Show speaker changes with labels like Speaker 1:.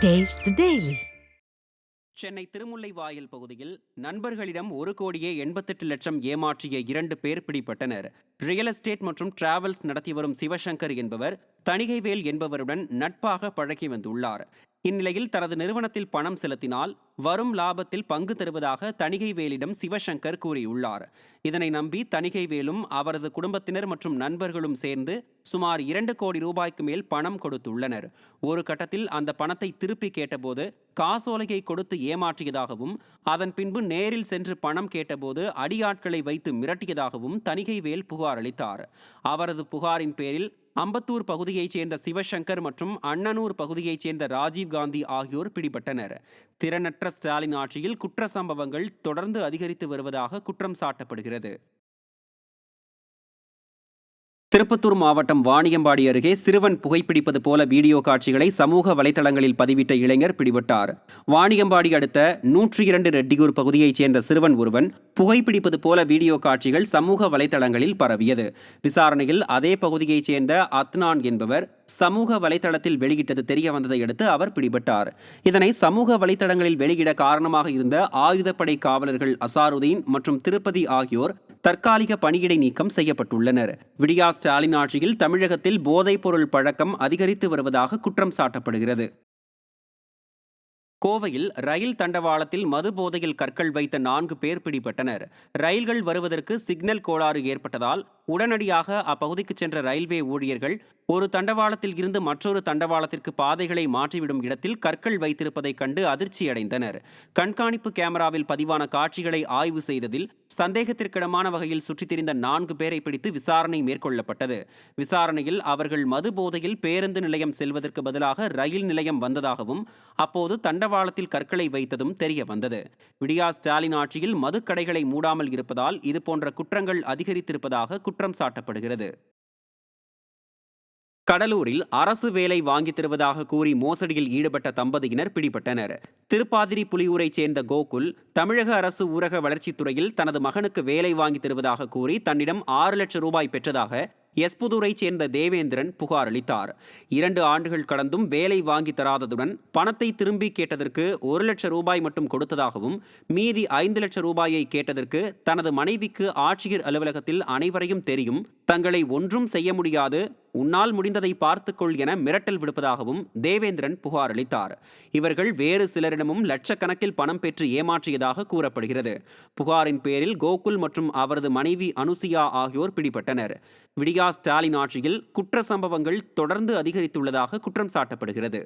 Speaker 1: Taste the Daily.
Speaker 2: Chennai Thirumullaivoyal பகுதியில் நண்பர்களிடம் 1,88,00,000 ஏமாற்றிய 2 பேர் பிடிபட்டனர். ரியல் எஸ்டேட் மற்றும் டிராவல்ஸ் நடத்தி வரும் சிவசங்கர் என்பவர் தணிகைவேல் என்பவருடன் நட்பாக பழகி வந்துள்ளார். இந்நிலையில் தனது நிறுவனத்தில் பணம் செலுத்தினால் வரும் லாபத்தில் பங்கு தருவதாக தணிகைவேலிடம் சிவசங்கர் கூறியுள்ளார். இதனை நம்பி தணிகைவேலும் அவரது குடும்பத்தினர் மற்றும் நண்பர்களும் சேர்ந்து சுமார் 2 கோடி ரூபாய்க்கு மேல் பணம் கொடுத்துள்ளனர். ஒரு கட்டத்தில் அந்த பணத்தை திருப்பி கேட்டபோது காசோலையை கொடுத்து ஏமாற்றியதாகவும் அதன் பின்பு நேரில் சென்று பணம் கேட்டபோது அடியாட்களை வைத்து மிரட்டியதாகவும் தணிகைவேல் புகார் அளித்தார். அவரது புகாரின் பேரில் அம்பத்தூர் பகுதியைச் சேர்ந்த சிவசங்கர் மற்றும் அண்ணனூர் பகுதியைச் சேர்ந்த ராஜீவ்காந்தி ஆகியோர் பிடிபட்டனர். திறனற்ற ஸ்டாலின் ஆட்சியில் குற்ற சம்பவங்கள் தொடர்ந்து அதிகரித்து வருவதாக குற்றம் சாட்டப்படுகிறது. திருப்பத்தூர் மாவட்டம் வாணியம்பாடி அருகே சிறுவன் புகைப்பிடிப்பது போல வீடியோ காட்சிகளை சமூக வலைதளங்களில் பதிவிட்ட இளைஞர் பிடிபட்டார். வாணியம்பாடி அடுத்த 102 ரெட்டியூர் பகுதியைச் சேர்ந்த சிறுவன் ஒருவன் புகைப்பிடிப்பது போல வீடியோ காட்சிகள் சமூக வலைதளங்களில் பரவியது. விசாரணையில் அதே பகுதியைச் சேர்ந்த அத்னான் என்பவர் சமூக வலைதளத்தில் வெளியிட்டது தெரிய வந்ததை அடுத்து அவர் பிடிபட்டார். இதனை சமூக வலைதளங்களில் வெளியிட காரணமாக இருந்த ஆயுதப்படை காவலர்கள் அசாருதீன் மற்றும் திருப்பதி ஆகியோர் தற்காலிக பணியிடை நீக்கம் செய்யப்பட்டுள்ளனர். விடியா ஸ்டாலின் ஆட்சியில் தமிழகத்தில் போதைப் பொருள் பழக்கம் அதிகரித்து வருவதாக குற்றம் சாட்டப்படுகிறது. கோவையில் ரயில் தண்டவாளத்தில் மது போதையில் கற்கள் வைத்த 4 பேர் பிடிபட்டனர். ரயில்கள் வருவதற்கு சிக்னல் கோளாறு ஏற்பட்டதால் உடனடியாக அப்பகுதிக்கு சென்ற ரயில்வே ஊழியர்கள் ஒரு தண்டவாளத்தில் இருந்து மற்றொரு தண்டவாளத்திற்கு பாதைகளை மாற்றிவிடும் இடத்தில் கற்கள் வைத்திருப்பதைக் கண்டு அதிர்ச்சியடைந்தனர். கண்காணிப்பு கேமராவில் பதிவான காட்சிகளை ஆய்வு செய்ததில் சந்தேகத்திற்கிடமான வகையில் சுற்றித் திரிந்த 4 பேரை பிடித்து விசாரணை மேற்கொள்ளப்பட்டது. விசாரணையில் அவர்கள் மது போதையில் பேருந்து நிலையம் செல்வதற்கு பதிலாக ரயில் நிலையம் வந்ததாகவும் அப்போது தண்டவாளத்தில் கற்களை வைத்ததும் தெரிய வந்தது. விடியா ஸ்டாலின் ஆட்சியில் மதுக்கடைகளை மூடாமல் இருப்பதால் இதுபோன்ற குற்றங்கள் அதிகரித்திருப்பதாக குற்றம் சாட்டப்படுகிறது. கடலூரில் அரசு வேலை வாங்கி தருவதாக கூறி மோசடியில் ஈடுபட்ட தம்பதியினர் பிடிபட்டனர். திருப்பாதிரி புலியூரைச் சேர்ந்த கோகுல் தமிழக அரசு ஊரக வளர்ச்சித்துறையில் தனது மகனுக்கு வேலை வாங்கி தருவதாக கூறி தன்னிடம் 6 லட்சம் ரூபாய் பெற்றதாக எஸ்புதூரைச் சேர்ந்த தேவேந்திரன் புகார் அளித்தார். 2 ஆண்டுகள் கடந்தும் வேலை வாங்கி தராததுடன் பணத்தை திரும்பி கேட்டதற்கு 1 லட்சம் ரூபாய் மட்டும் கொடுத்ததாகவும் மீதி 5 லட்சம் ரூபாயை கேட்டதற்கு தனது மனைவிக்கு ஆட்சியர் அலுவலகத்தில் அனைவரையும் தெரியும், தங்களை ஒன்றும் செய்ய முடியாது, உன்னால் முடிந்ததை பார்த்துக்கொள் என மிரட்டல் விடுப்பதாகவும் தேவேந்திரன் புகார் அளித்தார். இவர்கள் வேறு சிலரிடமும் லட்சக்கணக்கில் பணம் பெற்று ஏமாற்றியதாக கூறப்படுகிறது. புகாரின் பேரில் கோகுல் மற்றும் அவரது மனைவி அனுசியா ஆகியோர் பிடிபட்டனர். விடியா ஸ்டாலின் ஆட்சியில் குற்ற சம்பவங்கள் தொடர்ந்து அதிகரித்துள்ளதாக குற்றம் சாட்டப்படுகிறது.